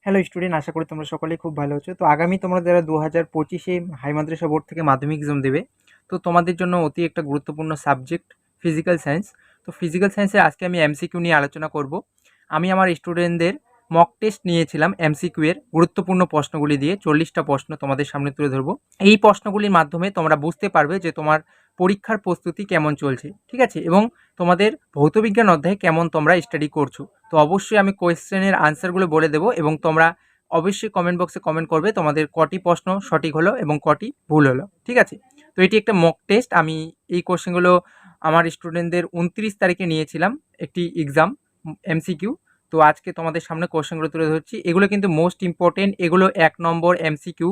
Hello student, আশা করি তোমরা সকলেই খুব ভালো আছো। তো আগামী তোমরা যারা 2025-এ হাই মাদ্রাসা বোর্ড থেকে মাধ্যমিক এক্সাম দেবে, তো তোমাদের জন্য অতি একটা গুরুত্বপূর্ণ সাবজেক্ট ফিজিক্যাল সায়েন্স। তো ফিজিক্যাল সায়েন্সে আজকে আমি এমসিকিউ নিয়ে আলোচনা করব। আমি আমার স্টুডেন্টদের মক টেস্ট নিয়েছিলাম এমসিকিউ এর গুরুত্বপূর্ণ প্রশ্নগুলি দিয়ে 40টা প্রশ্ন তোমাদের সামনে তুলে ধরবো। এই প্রশ্নগুলির মাধ্যমে তোমরা বুঝতে পারবে যে তোমার পরীক্ষার প্রস্তুতি কেমন চলছে, ঠিক আছে, এবং তোমাদের ভৌতবিজ্ঞান অধ্যায়ে কেমন তোমরা স্টাডি করছো। তো অবশ্যই আমি কোয়েশ্চেনের আনসারগুলো বলে দেবো এবং তোমরা অবশ্যই কমেন্ট বক্সে কমেন্ট করবে তোমাদের কটি প্রশ্ন সঠিক হলো এবং কটি ভুল হলো, ঠিক আছে। তো এটি একটা মক টেস্ট। আমি এই কোশ্চেনগুলো আমার স্টুডেন্টদের 29 তারিখে নিয়েছিলাম একটি এক্সাম এমসিকিউ। তো আজকে তোমাদের সামনে কোশ্চেনগুলো তুলে ধরছি। এগুলো কিন্তু মোস্ট ইম্পর্টেন্ট, এগুলো 1 নম্বর এমসিকিউ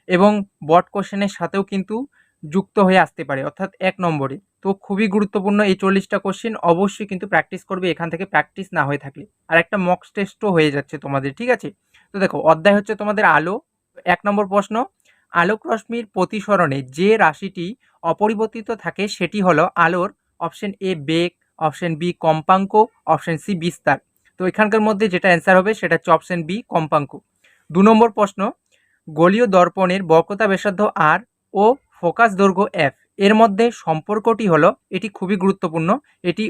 এবং বট কোশ্চেনের সাথেও কিন্তু যুক্ত হয়ে আসতে পারে, অর্থাৎ 1 নম্বরে। তো খুবই গুরুত্বপূর্ণ এই 40টা কোশ্চেন, অবশ্যই কিন্তু প্র্যাকটিস করবে এখান থেকে, প্র্যাকটিস না হয়ে থাকলে। আর একটা মক টেস্টও হয়ে যাচ্ছে তোমাদের, ঠিক আছে। তো দেখো, অধ্যায় হচ্ছে তোমাদের আলো। 1 নম্বর প্রশ্ন, আলোক রশ্মির প্রতিসরণে যে রাশিটি অপরিবর্তিত থাকে সেটি হলো আলোর অপশন এ বেগ, অপশন বি কম্পাঙ্ক, অপশন সি বিস্তার। তো এখানকার মধ্যে যেটা অ্যান্সার হবে সেটা হচ্ছে অপশন বি কম্পাঙ্ক। 2 নম্বর প্রশ্ন, গোলীয় দর্পণের বক্রতা ব্যাসার্ধ আর ও ফোকাস দৈর্ঘ্য এফ এর মধ্যে সম্পর্কটি হলো, এটি খুবই গুরুত্বপূর্ণ, এটি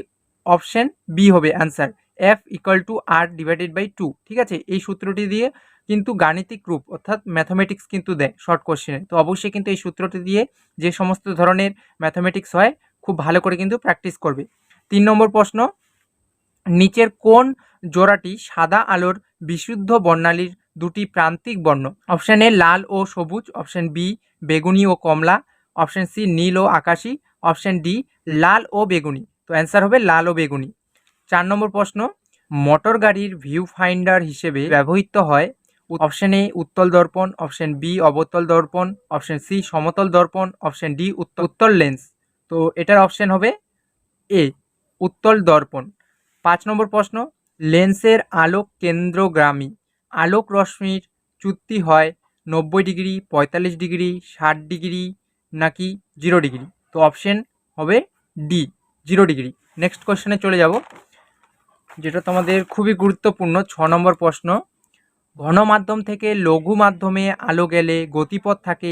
অপশন বি হবে answer, F equal to R divided by 2, ঠিক আছে। এই সূত্রটি দিয়ে কিন্তু গাণিতিক রূপ অর্থাৎ ম্যাথামেটিক্স কিন্তু দেয় শর্ট কোশ্চেনে। তো অবশ্যই কিন্তু এই সূত্রটি দিয়ে যে সমস্ত ধরনের ম্যাথামেটিক্স হয় খুব ভালো করে কিন্তু প্র্যাকটিস করবে। 3 নম্বর প্রশ্ন, নিচের কোন জোড়াটি সাদা আলোর বিশুদ্ধ বর্ণালীর দুটি প্রান্তিক বর্ণ? অপশন এ লাল ও সবুজ, অপশন বি বেগুনি ও কমলা, অপশন সি নীল ও আকাশি, অপশন ডি লাল ও বেগুনি। তো অ্যান্সার হবে লাল ও বেগুনি। 4 নম্বর প্রশ্ন, মোটর গাড়ির ভিউ ফাইন্ডার হিসেবে ব্যবহৃত হয় অপশন এ উত্তল দর্পণ, অপশন বি অবতল দর্পণ, অপশন সি সমতল দর্পণ, অপশন ডি উত্তল লেন্স। তো এটার অপশন হবে এ উত্তল দর্পণ। 5 নম্বর প্রশ্ন, লেন্সের আলোক কেন্দ্রগামী আলোক রশ্মির চ্যুতি হয় 90 ডিগ্রি, 45 ডিগ্রি, 60 ডিগ্রি নাকি 0 ডিগ্রি? তো অপশন হবে ডি 0 ডিগ্রি। নেক্সট কোশ্চেনে চলে যাব, যেটা তোমাদের খুবই গুরুত্বপূর্ণ। 6 নম্বর প্রশ্ন, ঘন মাধ্যম থেকে লঘু মাধ্যমে আলো গেলে গতিপথ থাকে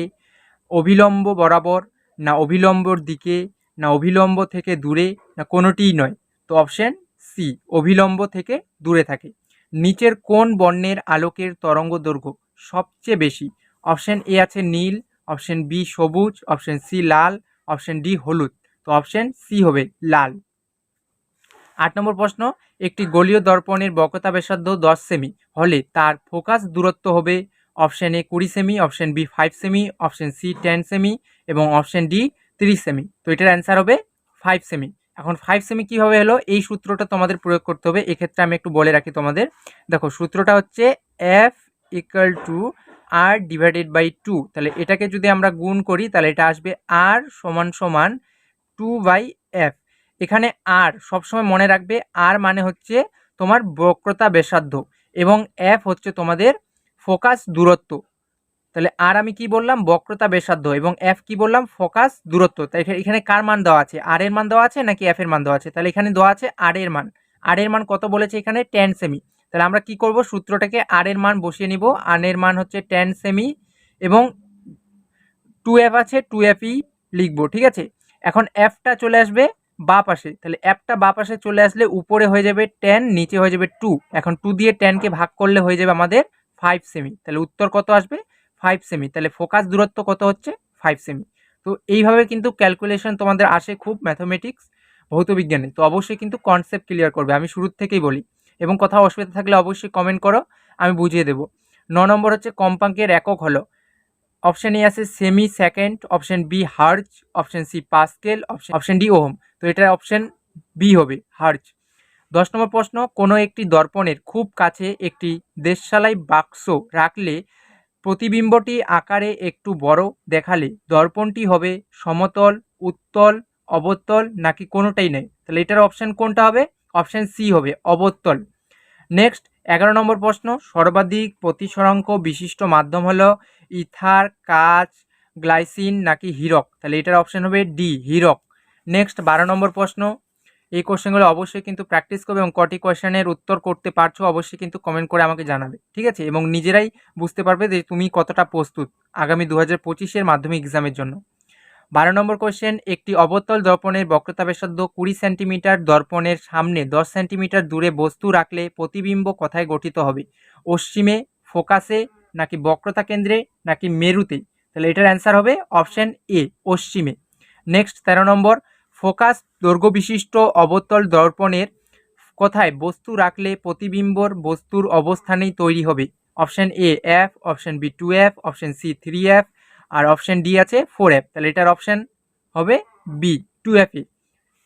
অভিলম্ব বরাবর, না অভিলম্বর দিকে, না অভিলম্ব থেকে দূরে, না কোনোটিই নয়? তো অপশন সি অভিলম্ব থেকে দূরে থাকে। নিচের কোন বর্ণের আলোকের তরঙ্গ দৈর্ঘ্য সবচেয়ে বেশি? অপশন এ আছে নীল, অপশন বি সবুজ, অপশন সি লাল, অপশন ডি হলুদ। তো অপশন সি হবে লাল। 8 নম্বর প্রশ্ন, একটি গোলীয় দর্পণের বক্রতা ব্যাসার্ধ 10 সেমি হলে তার ফোকাস দূরত্ব হবে অপশন এ 20 সেমি, অপশন বি 5 সেমি, অপশন সি 10 সেমি এবং অপশন ডি 30 সেমি। তো এটার অ্যান্সার হবে 5 সেমি। এখন 5 সেমি কীভাবে হলো, এই সূত্রটা তোমাদের প্রয়োগ করতে হবে। এক্ষেত্রে আমি একটু বলে রাখি তোমাদের। দেখো, সূত্রটা হচ্ছে F equal to R divided by 2। তাহলে এটাকে যদি আমরা গুণ করি তাহলে এটা আসবে আর সমান সমান 2/f। এখানে আর সবসময় মনে রাখবে, আর মানে হচ্ছে তোমার বক্রতা ব্যাসার্ধ এবং এফ হচ্ছে তোমাদের ফোকাস দূরত্ব। তাহলে আর আমি কি বললাম, বক্রতা ব্যাসার্ধ, এবং এফ কি বললাম, ফোকাস দূরত্ব। তাই এখানে কার মান দেওয়া আছে, আর এর মান দেওয়া আছে নাকি এফ এর মান দেওয়া আছে? তাহলে এখানে দেওয়া আছে আর এর মান। আর এর মান কত বলেছে এখানে? 10 সেমি। তাহলে আমরা কি করব, সূত্রটাকে আর এর মান বসিয়ে নিব। আর এর মান হচ্ছে 10 সেমি এবং 2f আছে, 2fই লিখবো, ঠিক আছে। এখন এফটা চলে আসবে বা পাশে, তাহলে এফটা বা পাশে চলে আসলে উপরে হয়ে যাবে 10, নিচে হয়ে যাবে 2। এখন 2 দিয়ে 10কে ভাগ করলে হয়ে যাবে আমাদের 5 সেমি। তাহলে উত্তর কত আসবে? 5 সেমি। তাহলে ফোকাস দূরত্ব কত হচ্ছে? 5 সেমি। তো এইভাবে কিন্তু ক্যালকুলেশন তোমাদের আসে খুব ম্যাথমেটিক্স ভৌতবিজ্ঞানে। তো অবশ্যই কিন্তু কনসেপ্ট ক্লিয়ার করবে, আমি শুরুর থেকেই বলি। এবং কোথাও অসুবিধা থাকলে অবশ্যই কমেন্ট করো, আমি বুঝিয়ে দেবো। 9 নম্বর হচ্ছে কম্পাঙ্কের একক হলো, অপশন এ আছে সেমি second, option B hertz, option C pascal, option D ohm. তো এটা অপশন বি হবে হার্জ। 10 নম্বর প্রশ্ন, কোনো একটি দর্পণের খুব কাছে একটি দেশালাই বাক্স রাখলে প্রতিবিম্বটি আকারে একটু বড় দেখালে দর্পণটি হবে সমতল, উত্তল, অবতল নাকি কোনোটাই নেই? তাহলে এটার অপশন কোনটা হবে? অপশন সি হবে অবতল। নেক্সট 11 নম্বর প্রশ্ন, সর্বাধিক প্রতিসরাঙ্ক বিশিষ্ট মাধ্যম হলো ইথার, কাচ, গ্লাইসিন নাকি হীরক? তাহলে এটার অপশন হবে ডি হীরক। নেক্সট 12 নম্বর প্রশ্ন, এই কোশ্চেনগুলো অবশ্যই কিন্তু প্র্যাকটিস করবে এবং কটি কোশ্চেনের উত্তর করতে পারছো অবশ্যই কিন্তু কমেন্ট করে আমাকে জানাবে, ঠিক আছে? এবং নিজেরাই বুঝতে পারবে যে তুমি কতটা প্রস্তুত আগামী 2025-এর মাধ্যমিক এক্সামের জন্য। 12 নম্বর কোশ্চেন, একটি অবতল দর্পণের বক্রতা ব্যাসার্ধ 20 সেন্টিমিটার, দর্পণের সামনে 10 সেন্টিমিটার দূরে বস্তু রাখলে প্রতিবিম্ব কোথায় গঠিত হবে? অশ্চিমে, ফোকাসে, নাকি বক্রতা কেন্দ্রে, নাকি মেরুতে? তাহলে এটার অ্যান্সার হবে অপশন এ, অশ্চিমে। নেক্সট 13 নম্বর, ফোকাস দৈর্ঘ্য বিশিষ্ট অবতল দর্পণের কোথায় বস্তু রাখলে প্রতিবিম্বর বস্তুর অবস্থানেই তৈরি হবে? Option A F, option B 2F, option C 3F, আর অপশন ডি আছে 4F। তাহলে এটার অপশন হবে বি 2F এ।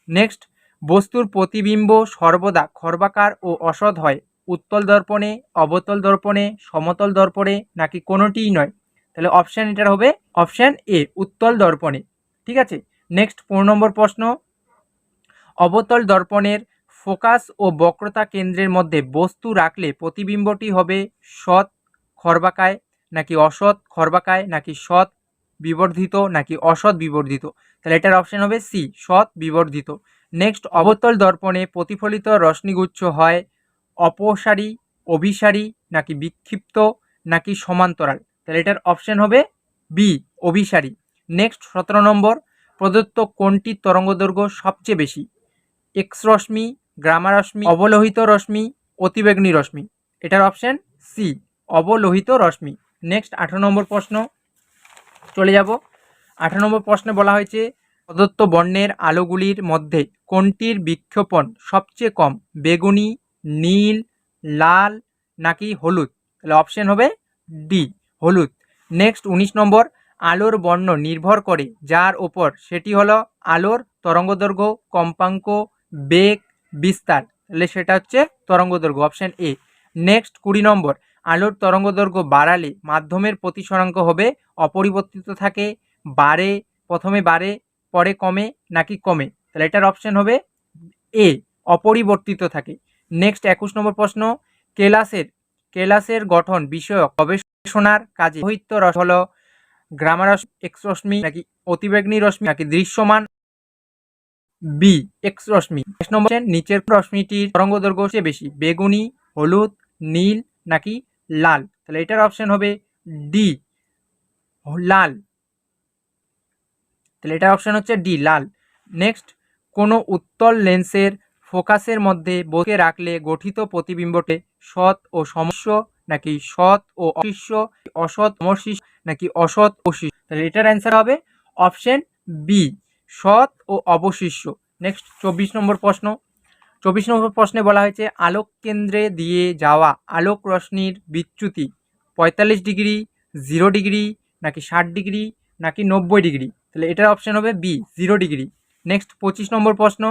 নেক্সট, বস্তুর প্রতিবিম্ব সর্বদা খর্বাকার ও অসৎ হয় উত্তল দর্পণে, অবতল দর্পণে, সমতল দর্পণে, নাকি কোনোটিই নয়? তাহলে অপশন এটার হবে অপশন এ, উত্তল দর্পণে, ঠিক আছে? নেক্সট 15 নম্বর প্রশ্ন, অবতল দর্পণের ফোকাস ও বক্রতা কেন্দ্রের মধ্যে বস্তু রাখলে প্রতিবিম্বটি হবে সৎ খর্বাকায়, নাকি অসৎ খর্বাকায়, নাকি সৎ বিবর্ধিত, নাকি অসৎ বিবর্ধিত? তাহলে এটার অপশন হবে সি, সৎ বিবর্ধিত। নেক্সট, অবতল দর্পণে প্রতিফলিত রশ্মিগুচ্ছ হয় অপসারী, অভিসারী, নাকি বিক্ষিপ্ত, নাকি সমান্তরাল? তাহলে এটার অপশন হবে বি, অভিসারী। নেক্সট 17 নম্বর, প্রদত্ত কোনটির তরঙ্গদৈর্ঘ্য সবচেয়ে বেশি? এক্স রশ্মি, গামা রশ্মি, অবলোহিত রশ্মি, অতিবেগুনি রশ্মি? এটার অপশন সি, অবলোহিত রশ্মি। নেক্সট 18 নম্বর প্রশ্ন চলে যাব। 18 নম্বর প্রশ্নে বলা হয়েছে প্রদত্ত বর্ণের আলোগুলির মধ্যে কোনটির বিক্ষেপণ সবচেয়ে কম? বেগুনি, নীল, লাল, নাকি হলুদ? তাহলে অপশন হবে ডি, হলুদ। নেক্সট 19 নম্বর, আলোর বর্ণ নির্ভর করে যার ওপর, সেটি হলো আলোর তরঙ্গদৈর্ঘ্য, কম্পাঙ্ক, বেগ, বিস্তার? তাহলে সেটা হচ্ছে তরঙ্গদৈর্ঘ্য, অপশন এ। নেক্সট 20 নম্বর, আলোর তরঙ্গদৈর্ঘ্য বাড়ালে মাধ্যমের প্রতিসরাঙ্ক হবে অপরিবর্তিত থাকে, বাড়ে, প্রথমে বাড়ে পরে কমে, নাকি কমে? তাহলে এটার অপশন হবে এ, অপরিবর্তিত থাকে। নেক্সট 21 নম্বর প্রশ্ন, কেলাসের গঠন বিষয়ক গবেষণার কাজে লোহিত রশ্মি হলো গামা রশ্মি, এক্স রশ্মি, নাকি অতিবেগুনি রশ্মি, নাকি দৃশ্যমান? বি, এক্স রশ্মি। 22 নম্বর, নিচের রশ্মিটির তরঙ্গদৈর্ঘ্য সবচেয়ে বেশি? বেগুনি, হলুদ, নীল, নাকি লাল? তাহলে এটার অপশন হবে ডি, লাল। তাহলে এটার অপশন হচ্ছে ডি, লাল। নেক্সট, কোনো উত্তল লেন্সের ফোকাসের মধ্যে বস্তুকে রাখলে গঠিত প্রতিবিম্বটি সৎ ও সমশিষ্য, নাকি সৎ ও অশিষ্য, অসৎ সমশিষ্য, নাকি অসৎ অশিষ্য? তাহলে এটার অ্যান্সার হবে অপশন বি, সৎ ও অবশিষ্য। নেক্সট 24 নম্বর প্রশ্ন। 24 নম্বর প্রশ্নে বলা হয়েছে আলোক কেন্দ্রে দিয়ে যাওয়া আলোক রশ্মির বিচ্যুতি 45 ডিগ্রি, 0 ডিগ্রি, নাকি 60 ডিগ্রি, নাকি 90 ডিগ্রি? তাহলে এটার অপশন হবে বি, 0 ডিগ্রি। নেক্সট 25 নম্বর প্রশ্ন,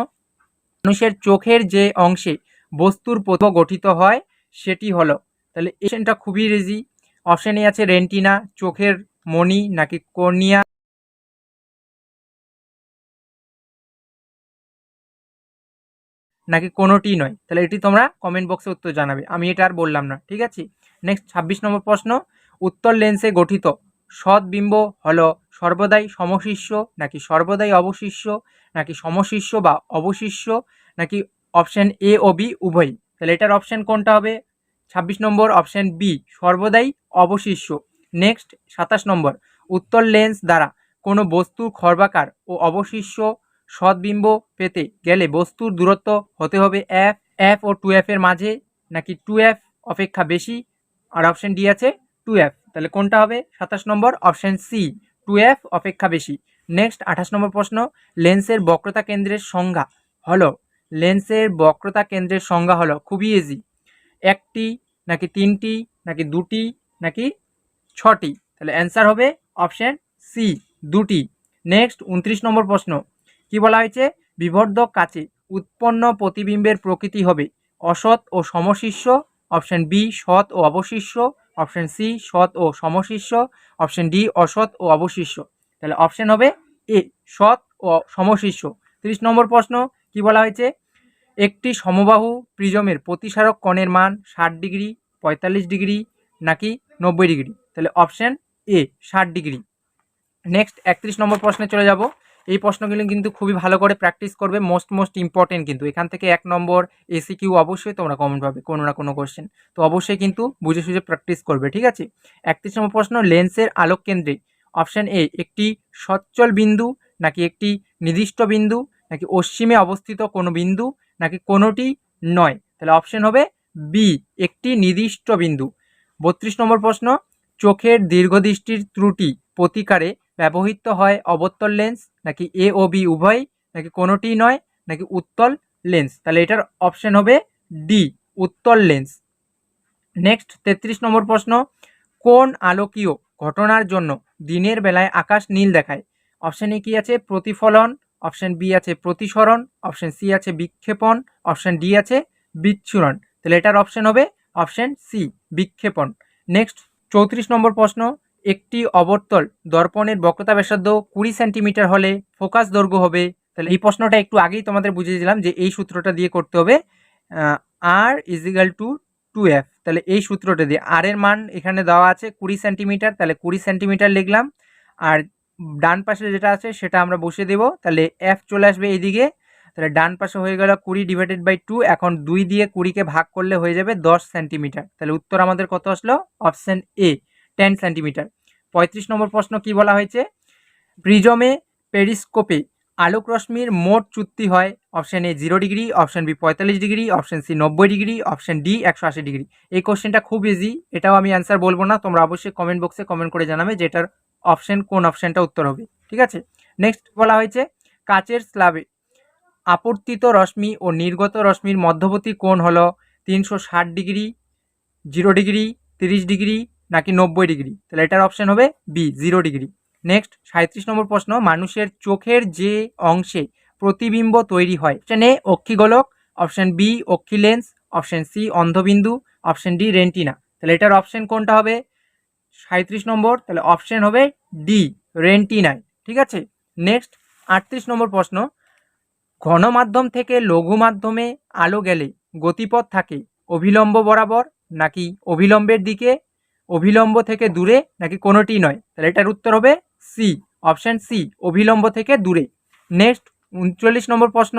মানুষের চোখের যে অংশে বস্তুর প্রতিবিম্ব গঠিত হয় সেটি হলো? তাহলে এশনটা খুবই ইজি। অপশন এ আছে রেন্টিনা, চোখের মণি, নাকি কর্নিয়া, নাকি কোনোটি নয়? তাহলে এটি তোমরা কমেন্ট বক্সে উত্তর জানাবে, আমি এটা আর বললাম না, ঠিক আছে? নেক্সট 26 নম্বর প্রশ্ন, উত্তল লেন্সে গঠিত সৎ বিম্ব হলো সর্বদাই সমশিষ্য, নাকি সর্বদাই অবশিষ্য, নাকি সমশিষ্য বা অবশিষ্য, নাকি অপশন এ ও বি উভয়ই? তাহলে এটার অপশন কোনটা হবে? 26 নম্বর অপশন বি, সর্বদাই অবশিষ্য। নেক্সট 27 নম্বর, উত্তল লেন্স দ্বারা কোনো বস্তুর খর্বাকার ও অবশিষ্য সৎবিম্ব পেতে গেলে বস্তুর দূরত্ব হতে হবে এফ ও 2F এর মাঝে, নাকি 2F অপেক্ষা বেশি, আর অপশন ডি আছে 2F। তাহলে কোনটা হবে? 27 নম্বর অপশন সি, 2F অপেক্ষা বেশি। নেক্সট 28 নম্বর প্রশ্ন, লেন্সের বক্রতা কেন্দ্রের সংজ্ঞা হলো? লেন্সের বক্রতা কেন্দ্রের সংজ্ঞা হলো খুবই ইজি, একটি, নাকি তিনটি, নাকি দুটি, নাকি ছটি? তাহলে অ্যান্সার হবে অপশন সি, দুটি। নেক্সট 29 নম্বর প্রশ্ন, কি বলা হয়েছে? বিবর্ধক কাচে উৎপন্ন প্রতিবিম্বের প্রকৃতি হবে অসৎ ও সমশিষ্য, অপশন বি সৎ ও অবশিষ্য, অপশন সি সৎ ও সমশিষ্য, অপশন ডি অসৎ ও অবশিষ্য? তাহলে অপশন হবে এ, সৎ ও সমশিষ্য। 30 নম্বর প্রশ্ন, কি বলা হয়েছে? একটি সমবাহু প্রিজমের প্রতিসারক কোণের মান 60 ডিগ্রি, 45 ডিগ্রি, নাকি 90 ডিগ্রি? তাহলে অপশন এ, 60 ডিগ্রি। নেক্সট 31 নম্বর প্রশ্নে চলে যাব। এই প্রশ্নগুলো কিন্তু খুবই ভালো করে প্র্যাকটিস করবে, মোস্ট ইম্পর্টেন্ট কিন্তু এখান থেকে 1 নম্বর এসিকিউ অবশ্যই তোমরা কমন পাবে কোনো না কোনো কোশ্চেন। তো অবশ্যই কিন্তু বুঝে সুঝে প্র্যাকটিস করবে, ঠিক আছে। 31 নম্বর প্রশ্ন, লেন্সের আলোক কেন্দ্রে অপশান এ একটি সচ্ছল বিন্দু, নাকি একটি নির্দিষ্ট বিন্দু, নাকি অশ্বিমে অবস্থিত কোনো বিন্দু, নাকি কোনোটি নয়। তাহলে অপশন হবে বি, একটি নির্দিষ্ট বিন্দু। 32 নম্বর প্রশ্ন, চোখের দীর্ঘদৃষ্টির ত্রুটি প্রতিকারে ব্যবহৃত হয় অবতল লেন্স, নাকি এ ও বি উভয়, নাকি কোনোটি নয়, নাকি উত্তল লেন্স। তাহলে এটার অপশন হবে ডি, উত্তল লেন্স। নেক্সট 33 নম্বর প্রশ্ন, কোন আলোকীয় ঘটনার জন্য দিনের বেলায় আকাশ নীল দেখায়। অপশন এ কি আছে, প্রতিফলন, অপশন বি আছে প্রতিসরণ, অপশন সি আছে বিক্ষেপণ, অপশন ডি আছে বিচ্ছুরণ। তাহলে এটার অপশন হবে অপশন সি, বিক্ষেপণ। নেক্সট 34 নম্বর প্রশ্ন, একটি অবর্তল দর্পণের বক্রতা ব্যাসার্ধ 20 সেন্টিমিটার হলে ফোকাস দৈর্ঘ্য হবে। তাহলে এই প্রশ্নটা একটু আগেই তোমাদের বুঝিয়ে দিলাম যে এই সূত্রটা দিয়ে করতে হবে, আর ইজিক্যাল টু 2f। তাহলে এই সূত্রটা দিয়ে আর এর মান এখানে দেওয়া আছে 20 সেন্টিমিটার, তাহলে 20 সেন্টিমিটার লিখলাম, আর ডান পাশে যেটা আছে সেটা আমরা বসিয়ে দেবো, তাহলে এফ চলে আসবে এইদিকে। তাহলে ডান পাশে হয়ে গেল 20 ডিভাইডেড বাই 2, এখন 2 দিয়ে 20কে ভাগ করলে হয়ে যাবে 10 সেন্টিমিটার। তাহলে উত্তর আমাদের কত আসলো, অপশন এ 10 সেন্টিমিটার। 35 নম্বর প্রশ্ন কি বলা হয়েছে, প্রিজমে পেরিস্কোপে আলোক রশ্মির মোট চ্যুতি হয়। Option A 0 degree, option B 45 degree, option C 90 degree, option D 180 degree. এই কোশ্চেনটা খুব ইজি, এটাও আমি অ্যান্সার বলবো না, তোমরা অবশ্যই কমেন্ট বক্সে কমেন্ট করে জানাবে যে এটার অপশন কোন অপশনটা উত্তর হবে, ঠিক আছে। নেক্সট বলা হয়েছে, কাচের স্ল্যাবে আপর্তিত রশ্মি ও নির্গত রশ্মির মধ্যবর্তী কোণ হলো 360 ডিগ্রি, 0 ডিগ্রি, 30 ডিগ্রি, নাকি 90 ডিগ্রি। তাহলে এটার অপশন হবে বি, 0 ডিগ্রি। নেক্সট 37 নম্বর প্রশ্ন, মানুষের চোখের যে অংশে প্রতিবিম্ব তৈরি হয়। অপশন এ অক্ষিগোলক, অপশন বি অক্ষি লেন্স, অপশন সি অন্ধবিন্দু, অপশন ডি রেন্টিনা। তাহলে এটার অপশন কোনটা হবে 37 নম্বর, তাহলে অপশন হবে ডি, রেন্টিনায়, ঠিক আছে। নেক্সট 38 নম্বর প্রশ্ন, ঘন মাধ্যম থেকে লঘু মাধ্যমে আলো গেলে গতিপথ থাকে অভিলম্ব বরাবর, নাকি অভিলম্বের দিকে, অভিলম্ব থেকে দূরে, নাকি কোনোটি নয়। তাহলে এটার উত্তর হবে সি, অপশন সি, অভিলম্ব থেকে দূরে। নেক্সট 39 নম্বর প্রশ্ন,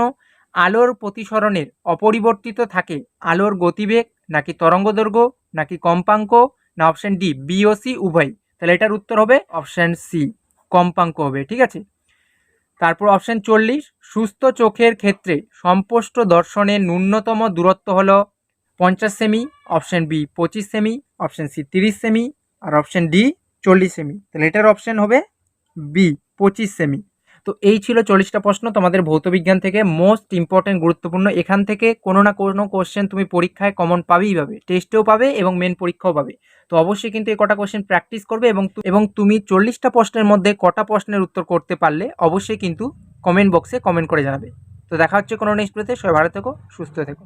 আলোর প্রতিসরণের অপরিবর্তিত থাকে আলোর গতিবেগ, নাকি তরঙ্গ দৈর্ঘ্য, নাকি কম্পাঙ্ক, না অপশন ডি বি ও সি উভয়। তাহলে এটার উত্তর হবে অপশন সি, কম্পাঙ্ক হবে, ঠিক আছে। তারপর অপশন 40, সুস্থ চোখের ক্ষেত্রে সম্পষ্ট দর্শনের ন্যূনতম দূরত্ব হলো 50 সেমি, অপশন বি 25 সেমি, অপশন সি 30 সেমি, আর অপশন ডি 40 সেমি। তাহলে এটার অপশন হবে বি, 25 সেমি। তো এই ছিল 40টা প্রশ্ন তোমাদের ভৌতবিজ্ঞান থেকে, মোস্ট ইম্পর্টেন্ট গুরুত্বপূর্ণ। এখান থেকে কোনো না কোনো কোশ্চেন তুমি পরীক্ষায় কমন পাবেই পাবে, টেস্টেও পাবে এবং মেন পরীক্ষাও পাবে। তো অবশ্যই কিন্তু এই কটা কোশ্চেন প্র্যাকটিস করবে, এবং তুমি 40টা প্রশ্নের মধ্যে কটা প্রশ্নের উত্তর করতে পারলে অবশ্যই কিন্তু কমেন্ট বক্সে কমেন্ট করে জানাবে। তো দেখা হচ্ছে কোনো নেক্সট ভিডিওতে, সবাই ভালো থেকো, সুস্থ থেকো।